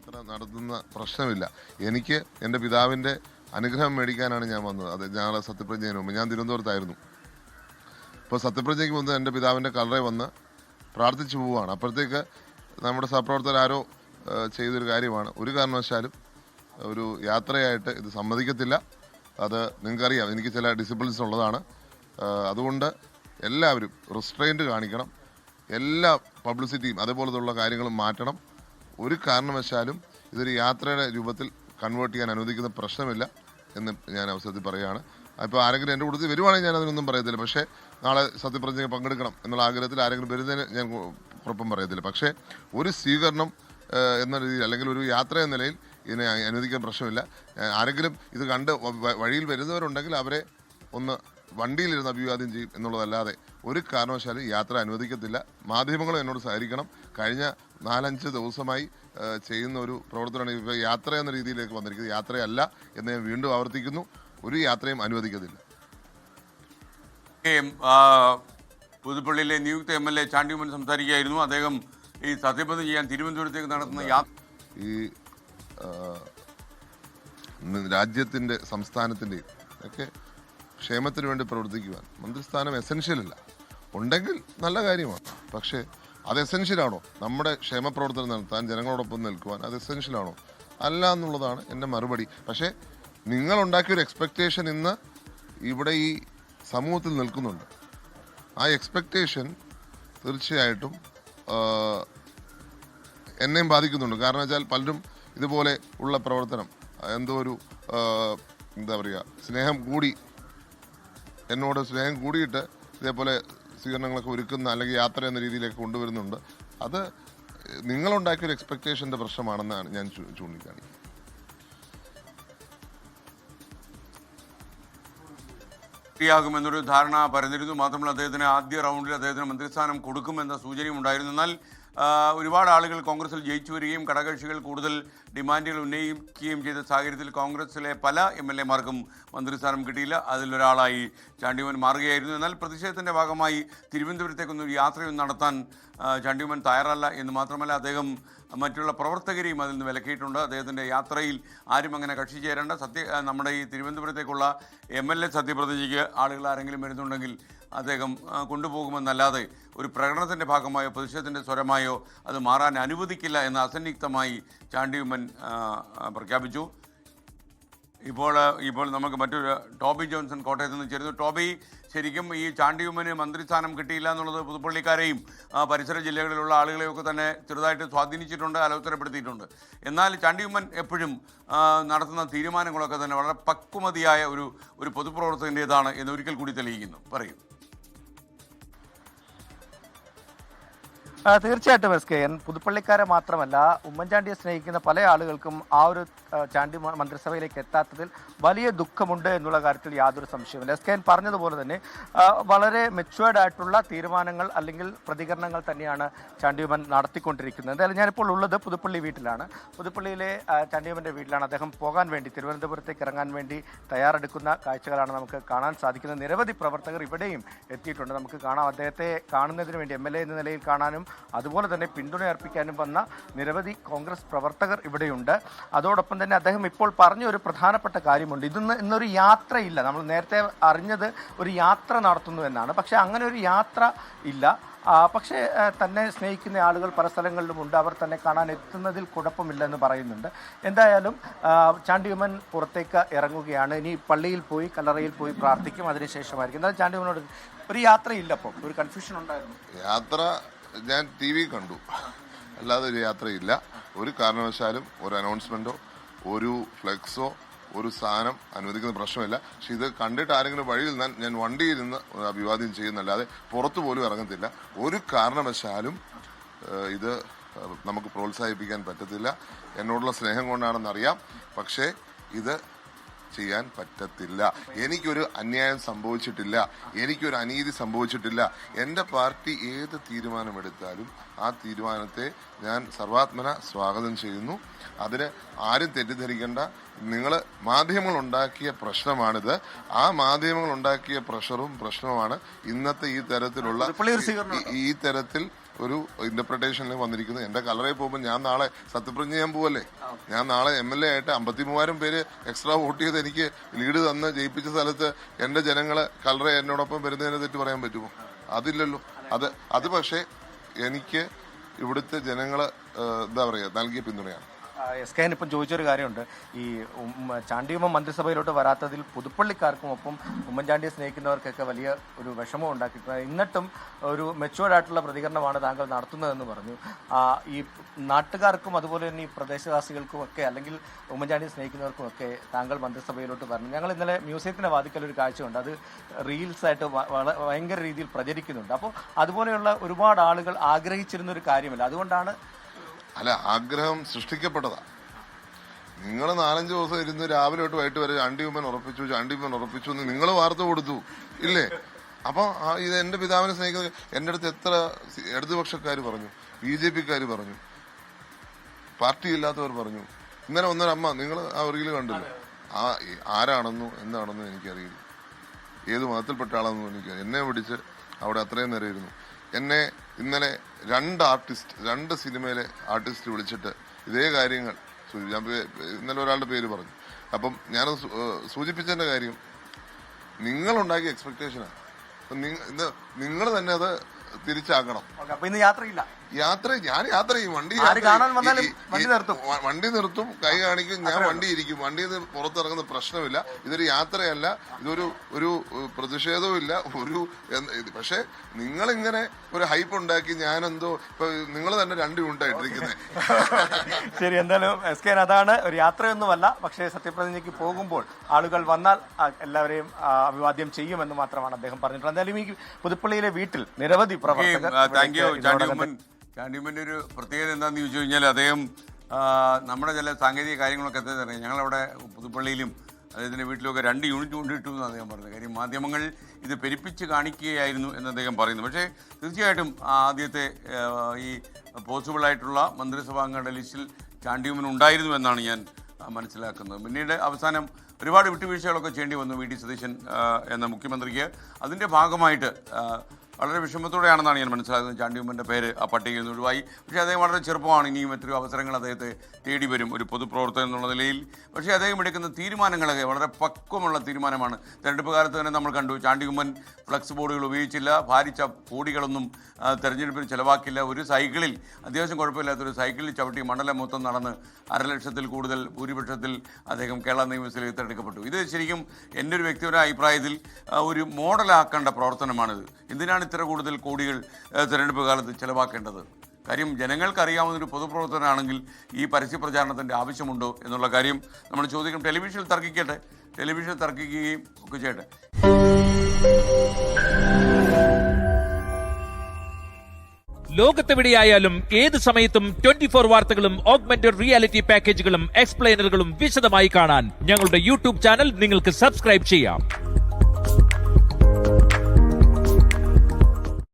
യാത്ര നടത്തുന്ന പ്രശ്നമില്ല. എനിക്ക് എൻ്റെ പിതാവിൻ്റെ അനുഗ്രഹം മേടിക്കാനാണ് ഞാൻ വന്നത്. അത് ഞങ്ങളെ സത്യപ്രതിജ്ഞയ്ക്ക് മുമ്പ് ഞാൻ തിരുവനന്തപുരത്തായിരുന്നു. ഇപ്പോൾ സത്യപ്രതിജ്ഞയ്ക്ക് മുമ്പ് എൻ്റെ പിതാവിൻ്റെ കളറെ വന്ന് പ്രാർത്ഥിച്ചു പോവുകയാണ്. അപ്പോഴത്തേക്ക് നമ്മുടെ സഹപ്രവർത്തകരാരോ ചെയ്തൊരു കാര്യമാണ്. ഒരു കാരണവശാലും ഒരു യാത്രയായിട്ട് ഇത് സമ്മതിക്കത്തില്ല. അത് നിങ്ങൾക്കറിയാം, എനിക്ക് ചില ഡിസിപ്ലിൻസ് ഉള്ളതാണ്. അതുകൊണ്ട് എല്ലാവരും റിസ്ട്രെയിൻറ്റ് കാണിക്കണം. എല്ലാ പബ്ലിസിറ്റിയും അതേപോലത്തുള്ള കാര്യങ്ങളും മാറ്റണം. ഒരു കാരണവശാലും ഇതൊരു യാത്രയുടെ രൂപത്തിൽ കൺവേർട്ട് ചെയ്യാൻ അനുവദിക്കുന്ന പ്രശ്നമില്ല എന്ന് ഞാൻ അവസരത്തിൽ പറയുകയാണ്. അപ്പോൾ ആരെങ്കിലും എൻ്റെ കൂട്ടത്തിൽ വരുവാണെങ്കിൽ ഞാൻ അതിനൊന്നും പറയത്തില്ല. പക്ഷേ നാളെ സത്യപ്രതിജ്ഞ പങ്കെടുക്കണം എന്നുള്ള ആഗ്രഹത്തിൽ ആരെങ്കിലും വരുന്നതിന് ഞാൻ കുഴപ്പം പറയത്തില്ല. പക്ഷേ ഒരു സ്വീകരണം എന്ന രീതിയിൽ അല്ലെങ്കിൽ ഒരു യാത്ര എന്ന നിലയിൽ ഇതിനെ അനുവദിക്കാൻ പ്രശ്നമില്ല. ആരെങ്കിലും ഇത് കണ്ട് വഴിയിൽ വരുന്നവരുണ്ടെങ്കിൽ അവരെ ഒന്ന് വണ്ടിയിലിരുന്ന് അഭിവാദ്യം ചെയ്യും എന്നുള്ളതല്ലാതെ ഒരു കാരണവശാലും യാത്ര അനുവദിക്കത്തില്ല. മാധ്യമങ്ങളും എന്നോട് സഹകരിക്കണം. കഴിഞ്ഞ 4-5 ദിവസമായി ചെയ്യുന്ന ഒരു പ്രവർത്തനമാണ് ഇപ്പോൾ യാത്ര എന്ന രീതിയിലേക്ക് വന്നിരിക്കുന്നത്. യാത്രയല്ല എന്ന് ഞാൻ വീണ്ടും ആവർത്തിക്കുന്നു. ഒരു യാത്രയും അനുവദിക്കത്തില്ല. പുതുപ്പള്ളിയിലെ നിയുക്ത MLA ചാണ്ടി ഉമ്മൻ സംസാരിക്കുകയായിരുന്നു. അദ്ദേഹം ഈ സത്യപ്രതിജ്ഞ ചെയ്യാൻ തിരുവനന്തപുരത്തേക്ക് നടത്തുന്ന ഈ രാജ്യത്തിൻ്റെ സംസ്ഥാനത്തിൻ്റെയും ഒക്കെ ക്ഷേമത്തിന് വേണ്ടി പ്രവർത്തിക്കുവാൻ മന്ത്രിസ്ഥാനം എസെൻഷ്യലല്ല. ഉണ്ടെങ്കിൽ നല്ല കാര്യമാണ്. പക്ഷേ അത് എസെൻഷ്യലാണോ? നമ്മുടെ ക്ഷേമപ്രവർത്തനം നടത്താൻ ജനങ്ങളോടൊപ്പം നിൽക്കുവാൻ അത് എസെൻഷ്യലാണോ? അല്ല എന്നുള്ളതാണ് എൻ്റെ മറുപടി. പക്ഷേ നിങ്ങളുണ്ടാക്കിയൊരു എക്സ്പെക്റ്റേഷൻ ഇന്ന് ഇവിടെ ഈ സമൂഹത്തിൽ നിൽക്കുന്നുണ്ട്. ആ എക്സ്പെക്റ്റേഷൻ തീർച്ചയായിട്ടും എന്നെയും ബാധിക്കുന്നുണ്ട്. കാരണം വെച്ചാൽ പലരും ഇതുപോലെ ഉള്ള പ്രവർത്തനം എന്തോ ഒരു എന്താ പറയുക സ്നേഹം കൂടി എന്നോട് സ്നേഹം കൂടിയിട്ട് ഇതേപോലെ സ്വീകരണങ്ങളൊക്കെ ഒരുക്കുന്ന അല്ലെങ്കിൽ യാത്ര എന്ന രീതിയിലേക്ക് കൊണ്ടുവരുന്നുണ്ട്. അത് നിങ്ങളുണ്ടാക്കിയൊരു എക്സ്പെക്റ്റേഷൻ്റെ പ്രശ്നമാണെന്നാണ് ഞാൻ ചൂണ്ടിക്കാണിക്കുന്നത്. ാകുമെന്നൊരു ധാരണ പരന്നിരുന്നു. മാത്രമല്ല അദ്ദേഹത്തിന് ആദ്യ റൗണ്ടിൽ അദ്ദേഹത്തിന് മന്ത്രിസ്ഥാനം കൊടുക്കുമെന്ന സൂചനയും ഉണ്ടായിരുന്നു. എന്നാൽ ഒരുപാട് ആളുകൾ കോൺഗ്രസിൽ ജയിച്ചു വരികയും ഘടകകക്ഷികൾ കൂടുതൽ ഡിമാൻഡുകൾ ഉന്നയിക്കുകയും ചെയ്ത സാഹചര്യത്തിൽ കോൺഗ്രസിലെ പല MLA-മാർക്കും മന്ത്രിസ്ഥാനം കിട്ടിയില്ല. അതിലൊരാളായി ചാണ്ടി ഉമ്മൻ മാറുകയായിരുന്നു. എന്നാൽ പ്രതിഷേധത്തിൻ്റെ ഭാഗമായി തിരുവനന്തപുരത്തേക്കൊന്നൊരു യാത്രയൊന്നും നടത്താൻ ചാണ്ടി ഉമ്മൻ തയ്യാറല്ല എന്ന് മാത്രമല്ല അദ്ദേഹം മറ്റുള്ള പ്രവർത്തകരെയും അതിൽ നിന്ന് വിലക്കിയിട്ടുണ്ട്. അദ്ദേഹത്തിൻ്റെ യാത്രയിൽ ആരും അങ്ങനെ കക്ഷി ചേരേണ്ട. നമ്മുടെ ഈ തിരുവനന്തപുരത്തേക്കുള്ള MLA സത്യപ്രതിജ്ഞയ്ക്ക് ആളുകൾ ആരെങ്കിലും വരുന്നുണ്ടെങ്കിൽ അദ്ദേഹം കൊണ്ടുപോകുമെന്നല്ലാതെ ഒരു പ്രകടനത്തിൻ്റെ ഭാഗമായോ പ്രതിഷേധത്തിൻ്റെ സ്വരമായോ അത് മാറാൻ അനുവദിക്കില്ല എന്ന് അസന്നിഗ്ധമായി ചാണ്ടി ഉമ്മൻ പ്രഖ്യാപിച്ചു. ഇപ്പോൾ നമുക്ക് മറ്റൊരു ടോബി ജോൺസൺ കോട്ടയത്ത് നിന്ന് ചേരുന്നു. ടോബി, ശരിക്കും ഈ ചാണ്ടി ഉമ്മന് മന്ത്രിസ്ഥാനം കിട്ടിയില്ല എന്നുള്ളത് പുതുപ്പള്ളിക്കാരെയും പരിസര ജില്ലകളിലുള്ള ആളുകളെയൊക്കെ തന്നെ ചെറുതായിട്ട് സ്വാധീനിച്ചിട്ടുണ്ട്, അലോസരപ്പെടുത്തിയിട്ടുണ്ട്. എന്നാൽ ചാണ്ടി ഉമ്മൻ എപ്പോഴും നടത്തുന്ന തീരുമാനങ്ങളൊക്കെ തന്നെ വളരെ പക്വമതിയായ ഒരു പൊതുപ്രവർത്തകൻ്റേതാണ് എന്ന് ഒരിക്കൽ കൂടി തെളിയിക്കുന്നു. പറയൂ. തീർച്ചയായിട്ടും SKN, പുതുപ്പള്ളിക്കാരെ മാത്രമല്ല ഉമ്മൻചാണ്ടിയെ സ്നേഹിക്കുന്ന പല ആളുകൾക്കും ആ ഒരു ചാണ്ടി മന്ത്രിസഭയിലേക്ക് എത്താത്തതിൽ വലിയ ദുഃഖമുണ്ട് എന്നുള്ള കാര്യത്തിൽ യാതൊരു സംശയവുമില്ല. SKN പറഞ്ഞതുപോലെ തന്നെ വളരെ മെച്യൂർഡ് ആയിട്ടുള്ള തീരുമാനങ്ങൾ അല്ലെങ്കിൽ പ്രതികരണങ്ങൾ തന്നെയാണ് ചാണ്ടി ഉമ്മൻ നടത്തിക്കൊണ്ടിരിക്കുന്നത്. എന്തായാലും ഞാനിപ്പോൾ ഉള്ളത് പുതുപ്പള്ളി വീട്ടിലാണ്. പുതുപ്പള്ളിയിലെ ചാണ്ടി ഉമ്മൻ്റെ വീട്ടിലാണ്. അദ്ദേഹം പോകാൻ വേണ്ടി തിരുവനന്തപുരത്തേക്ക് ഇറങ്ങാൻ വേണ്ടി തയ്യാറെടുക്കുന്ന കാഴ്ചകളാണ് നമുക്ക് കാണാൻ സാധിക്കുന്നത്. നിരവധി പ്രവർത്തകർ ഇവിടെയും എത്തിയിട്ടുണ്ട്. നമുക്ക് കാണാം, അദ്ദേഹത്തെ കാണുന്നതിന് വേണ്ടി MLA എന്ന നിലയിൽ കാണാനും അതുപോലെ തന്നെ പിന്തുണ അർപ്പിക്കാനും വന്ന നിരവധി കോൺഗ്രസ് പ്രവർത്തകർ ഇവിടെയുണ്ട്. അതോടൊപ്പം തന്നെ അദ്ദേഹം ഇപ്പോൾ പറഞ്ഞ ഒരു പ്രധാനപ്പെട്ട കാര്യമുണ്ട്. ഇന്നൊരു യാത്രയില്ല. നമ്മൾ നേരത്തെ അറിഞ്ഞത് ഒരു യാത്ര നടത്തുന്നു എന്നാണ്. പക്ഷേ അങ്ങനെ ഒരു യാത്ര ഇല്ല. പക്ഷേ തന്നെ സ്നേഹിക്കുന്ന ആളുകൾ പല സ്ഥലങ്ങളിലുമുണ്ട്. അവർ തന്നെ കാണാൻ എത്തുന്നതിൽ കുഴപ്പമില്ല എന്ന് പറയുന്നുണ്ട്. എന്തായാലും ചാണ്ടി ഉമ്മൻ പുറത്തേക്ക് ഇറങ്ങുകയാണ്. ഇനി പള്ളിയിൽ പോയി കല്ലറയിൽ പോയി പ്രാർത്ഥിക്കും. അതിനുശേഷമായിരിക്കും. എന്നാൽ ചാണ്ടി ഉമ്മനോട് ഒരു യാത്രയില്ല. അപ്പോൾ ഒരു കൺഫ്യൂഷൻ ഉണ്ടായിരുന്നു. യാത്ര ഞാൻ TV കണ്ടു, അല്ലാതെ ഒരു യാത്രയില്ല. ഒരു കാരണവശാലും ഒരു അനൗൺസ്മെൻറ്റോ ഒരു ഫ്ലെക്സോ ഒരു സാധനം അനുവദിക്കുന്ന പ്രശ്നമില്ല. പക്ഷെ ഇത് കണ്ടിട്ട് ആരെങ്കിലും വഴിയിൽ ഞാൻ വണ്ടിയിൽ നിന്ന് അഭിവാദ്യം ചെയ്യുന്നല്ലാതെ പുറത്തു പോലും ഇറങ്ങത്തില്ല. ഒരു കാരണവശാലും ഇത് നമുക്ക് പ്രോത്സാഹിപ്പിക്കാൻ പറ്റത്തില്ല. എന്നോടുള്ള സ്നേഹം കൊണ്ടാണെന്നറിയാം. പക്ഷേ ഇത് ചെയ്യാൻ പറ്റത്തില്ല. എനിക്കൊരു അന്യായം സംഭവിച്ചിട്ടില്ല, എനിക്കൊരു അനീതി സംഭവിച്ചിട്ടില്ല. എൻ്റെ പാർട്ടി ഏത് തീരുമാനമെടുത്താലും ആ തീരുമാനത്തെ ഞാൻ സർവാത്മന സ്വാഗതം ചെയ്യുന്നു. അതിന് ആരും തെറ്റിദ്ധരിക്കേണ്ട. നിങ്ങൾ മാധ്യമങ്ങളുണ്ടാക്കിയ പ്രശ്നമാണിത്. ആ മാധ്യമങ്ങളുണ്ടാക്കിയ പ്രഷറും പ്രശ്നവുമാണ് ഇന്നത്തെ ഈ തരത്തിൽ ഒരു ഇന്റർപ്രിട്ടേഷനിൽ വന്നിരിക്കുന്നത്. എന്റെ കളറിൽ പോകുമ്പോൾ ഞാൻ നാളെ സത്യപ്രതിജ്ഞ ചെയ്യാൻ പോവല്ലേ. ഞാൻ നാളെ MLA ആയിട്ട് 53,000 പേര് എക്സ്ട്രാ വോട്ട് ചെയ്ത് എനിക്ക് ലീഡ് തന്ന് ജയിപ്പിച്ച സ്ഥലത്ത് എന്റെ ജനങ്ങള് കളറെ എന്നോടൊപ്പം വരുന്നതിനെ തെറ്റ് പറയാൻ പറ്റുമോ? അതില്ലല്ലോ. അത് പക്ഷേ എനിക്ക് ഇവിടുത്തെ ജനങ്ങള് എന്താ പറയുക നൽകിയ പിന്തുണയാണ്. SKN ഇപ്പം ചോദിച്ചൊരു കാര്യമുണ്ട്. ഈ ചാണ്ടിയുമ്മൻ മന്ത്രിസഭയിലോട്ട് വരാത്തതിൽ പുതുപ്പള്ളിക്കാർക്കും ഒപ്പം ഉമ്മൻചാണ്ടിയെ സ്നേഹിക്കുന്നവർക്കൊക്കെ വലിയ ഒരു വിഷമം ഉണ്ടാക്കിയിട്ടുണ്ട്. എന്നിട്ടും ഒരു മെച്ചുവേർഡ് ആയിട്ടുള്ള പ്രതികരണമാണ് താങ്കൾ നടത്തുന്നതെന്ന് പറഞ്ഞു. ഈ നാട്ടുകാർക്കും അതുപോലെ തന്നെ ഈ പ്രദേശവാസികൾക്കും ഒക്കെ അല്ലെങ്കിൽ ഉമ്മൻചാണ്ടിയെ സ്നേഹിക്കുന്നവർക്കും ഒക്കെ താങ്കൾ മന്ത്രിസഭയിലോട്ട് വരണം. ഞങ്ങൾ ഇന്നലെ മ്യൂസിയത്തിന്റെ വാതിക്കൽ ഒരു കാഴ്ചയുണ്ട്. അത് റീൽസായിട്ട് ഭയങ്കര രീതിയിൽ പ്രചരിക്കുന്നുണ്ട്. അപ്പോൾ അതുപോലെയുള്ള ഒരുപാട് ആളുകൾ ആഗ്രഹിച്ചിരുന്ന ഒരു കാര്യമല്ല. അതുകൊണ്ടാണ് അല്ല, ആഗ്രഹം സൃഷ്ടിക്കപ്പെട്ടതാ. നിങ്ങൾ 4-5 ദിവസം ഇരുന്ന് രാവിലെ തൊട്ട് വൈകിട്ട് വരെ ചാണ്ടിയുമ്മൻ ഉറപ്പിച്ചു എന്ന് നിങ്ങൾ വാർത്ത കൊടുത്തു ഇല്ലേ? അപ്പൊ ഇത് എന്റെ പിതാവിനെ സ്നേഹിക്കുന്നത് എന്റെ അടുത്ത് എത്ര ഇടതുപക്ഷക്കാർ പറഞ്ഞു, BJP-ക്കാർ പറഞ്ഞു, പാർട്ടി ഇല്ലാത്തവർ പറഞ്ഞു. ഇന്നലെ ഒന്നൊരമ്മ നിങ്ങൾ ആ റീല് കണ്ടില്ല. ആരാണെന്നോ എന്താണെന്നോ എനിക്കറിയില്ല, ഏത് മതത്തിൽപ്പെട്ട ആളാണെന്നോ എനിക്കറിയാം. എന്നെ പിടിച്ച് അവിടെ അത്രയും നേരം ഇരുന്നു. എന്നെ ഇന്നലെ 2 സിനിമയിലെ ആർട്ടിസ്റ്റ് വിളിച്ചിട്ട് ഇതേ കാര്യങ്ങൾ ഞാൻ ഇന്നലെ ഒരാളുടെ പേര് പറഞ്ഞു. അപ്പം ഞാൻ സൂചിപ്പിച്ചതിന്റെ കാര്യം നിങ്ങളുണ്ടാക്കിയ എക്സ്പെക്ടേഷനാണ്. നിങ്ങൾ തന്നെ അത് തിരിച്ചാക്കണം. ഞാൻ യാത്ര ചെയ്യും, വണ്ടി നിർത്തും, കൈ കാണിക്കും, ഞാൻ വണ്ടി ഇരിക്കും. വണ്ടിയിൽ നിന്ന് പുറത്തിറങ്ങുന്ന പ്രശ്നമില്ല. ഇതൊരു യാത്രയല്ല, ഇതൊരു പ്രതിഷേധവും ഇല്ല. പക്ഷെ നിങ്ങളിങ്ങനെ ഒരു ഹൈപ്പ് ഉണ്ടാക്കി ഞാനെന്തോ ഇപ്പൊ നിങ്ങൾ തന്നെ 2 യൂണിറ്റായിട്ടിരിക്കുന്നത്. ശരി, എന്തായാലും SKN അതാണ്, ഒരു യാത്രയൊന്നുമല്ല. പക്ഷേ സത്യപ്രതിജ്ഞയ്ക്ക് പോകുമ്പോൾ ആളുകൾ വന്നാൽ എല്ലാവരെയും അഭിവാദ്യം ചെയ്യുമെന്ന് മാത്രമാണ് അദ്ദേഹം പറഞ്ഞിട്ടുള്ളത്. എന്തായാലും ഈ പുതുപ്പള്ളിയിലെ വീട്ടിൽ നിരവധി പ്രവർത്തകർ. ചാണ്ടിയുമ്മന്റെ ഒരു പ്രത്യേകത എന്താണെന്ന് ചോദിച്ചു കഴിഞ്ഞാൽ അദ്ദേഹം നമ്മുടെ ചില സാങ്കേതിക കാര്യങ്ങളൊക്കെ അറിയാം. ഞങ്ങളവിടെ പുതുപ്പള്ളിയിലും അദ്ദേഹത്തിന്റെ വീട്ടിലൊക്കെ 2 യൂണിറ്റ് കൊണ്ടിട്ടു എന്ന് അദ്ദേഹം പറഞ്ഞത്. കാര്യം മാധ്യമങ്ങൾ ഇത് പെരുപ്പിച്ച് കാണിക്കുകയായിരുന്നു എന്ന് അദ്ദേഹം പറയുന്നു. പക്ഷേ തീർച്ചയായിട്ടും ആദ്യത്തെ ഈ പോസിബിളായിട്ടുള്ള മന്ത്രിസഭാംഗങ്ങളുടെ ലിസ്റ്റിൽ ചാണ്ടിയുമ്മൻ ഉണ്ടായിരുന്നു എന്നാണ് ഞാൻ മനസ്സിലാക്കുന്നത്. പിന്നീട് അവസാനം ഒരുപാട് വിട്ടുവീഴ്ചകളൊക്കെ ചെയ്യേണ്ടി വന്നു VD സതീശൻ എന്ന മുഖ്യമന്ത്രിക്ക്. അതിൻ്റെ ഭാഗമായിട്ട് വളരെ വിഷമത്തോടെയാണെന്നാണ് ഞാൻ മനസ്സിലാക്കുന്നത് ചാണ്ടിയുമ്മൻ്റെ പേര് ആ പട്ടികയിൽ നിന്ന് ഒഴിവായി. പക്ഷേ അദ്ദേഹം വളരെ ചെറുപ്പമാണ്. ഇനിയും എത്രയോ അവസരങ്ങൾ അദ്ദേഹത്തെ തേടി വരും ഒരു പൊതുപ്രവർത്തകൻ എന്നുള്ള നിലയിൽ. പക്ഷേ അദ്ദേഹം എടുക്കുന്ന തീരുമാനങ്ങളൊക്കെ വളരെ പക്വമുള്ള തീരുമാനമാണ്. തെരഞ്ഞെടുപ്പ് കാലത്ത് തന്നെ നമ്മൾ കണ്ടു, ചാണ്ടിയുമ്മൻ ഫ്ലക്സ് ബോർഡുകൾ ഉപയോഗിച്ചില്ല, ഭാരിച്ച കോടികളൊന്നും തെരഞ്ഞെടുപ്പിന് ചിലവാക്കില്ല. ഒരു സൈക്കിളിൽ, അത്യാവശ്യം കുഴപ്പമില്ലാത്തൊരു സൈക്കിളിൽ ചവിട്ടി മണ്ഡലം മൊത്തം നടന്ന് 1,00,000-ൽ കൂടുതൽ ഭൂരിപക്ഷത്തിൽ അദ്ദേഹം കേരള നിയമസഭയിൽ തിരഞ്ഞെടുക്കപ്പെട്ടു. ഇത് ശരിക്കും എൻ്റെ ഒരു വ്യക്തിപരമായ അഭിപ്രായത്തിൽ ഒരു മോഡലാക്കേണ്ട പ്രവർത്തനമാണിത്. എന്തിനാണ് ഇത്ര കൂടുതൽ കോടികൾ തെരഞ്ഞെടുപ്പ് കാലത്ത് ചിലവാക്കേണ്ടത്? കാര്യം ജനങ്ങൾക്കറിയാവുന്നൊരു പൊതുപ്രവർത്തകനാണെങ്കിൽ ഈ പരസ്യ പ്രചാരണത്തിൻ്റെ ആവശ്യമുണ്ടോ എന്നുള്ള കാര്യം നമ്മൾ ചോദിക്കണം. ടെലിവിഷനിൽ തർക്കിക്കുകയും ഒക്കെ ചെയ്യട്ടെ. ലോകത്തെവിടെയായാലും ഏത് സമയത്തും 24 വാർത്തകളും ഓഗ്മെന്റഡ് റിയാലിറ്റി പാക്കേജുകളും എക്സ്പ്ലെയിനറുകളും വിശദമായി കാണാൻ ഞങ്ങളുടെ YouTube ചാനൽ നിങ്ങൾക്ക് സബ്സ്ക്രൈബ് ചെയ്യാം.